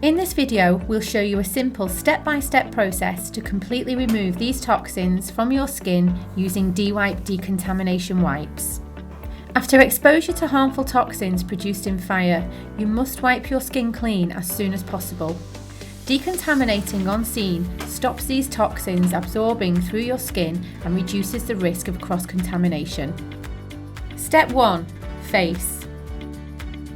In this video, we'll show you a simple step-by-step process to completely remove these toxins from your skin using D-Wipe decontamination wipes. After exposure to harmful toxins produced in fire, you must wipe your skin clean as soon as possible. Decontaminating on scene stops these toxins absorbing through your skin and reduces the risk of cross-contamination. Step 1. Face.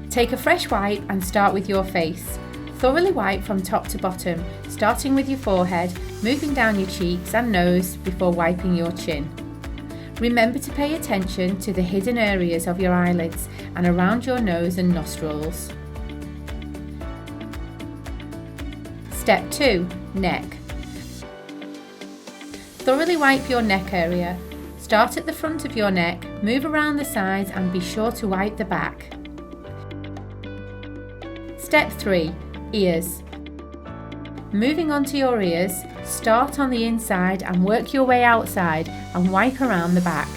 Take a fresh wipe and start with your face. Thoroughly wipe from top to bottom, starting with your forehead, moving down your cheeks and nose before wiping your chin. Remember to pay attention to the hidden areas of your eyelids and around your nose and nostrils. Step 2. Neck. Thoroughly wipe your neck area. Start at the front of your neck, move around the sides and be sure to wipe the back. Step 3. Ears. Moving on to your ears, start on the inside and work your way outside and wipe around the back.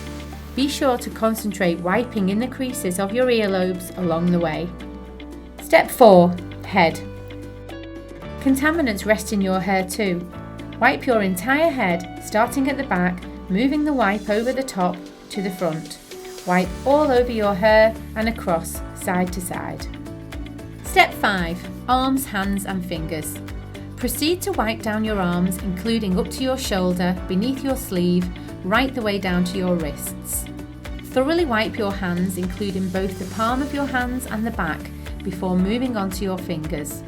Be sure to concentrate wiping in the creases of your earlobes along the way. Step 4. Head. Contaminants rest in your hair too. Wipe your entire head, starting at the back, moving the wipe over the top to the front. Wipe all over your hair and across, side to side. Step 5. Arms, hands and fingers. Proceed to wipe down your arms, including up to your shoulder, beneath your sleeve, right the way down to your wrists. Thoroughly wipe your hands, including both the palm of your hands and the back, before moving on to your fingers.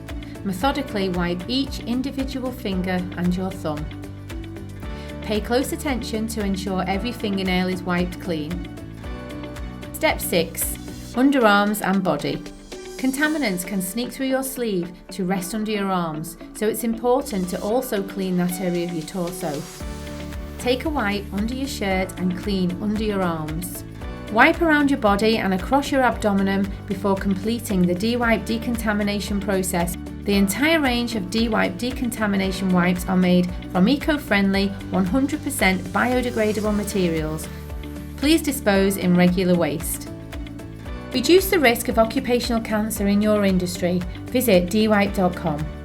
Methodically wipe each individual finger and your thumb. Pay close attention to ensure every fingernail is wiped clean. Step 6. Underarms and body. Contaminants can sneak through your sleeve to rest under your arms, so it's important to also clean that area of your torso. Take a wipe under your shirt and clean under your arms. Wipe around your body and across your abdomen before completing the D-Wipe decontamination process. The entire range of D-Wipe decontamination wipes are made from eco-friendly, 100% biodegradable materials. Please dispose in regular waste. Reduce the risk of occupational cancer in your industry. Visit dwipe.com.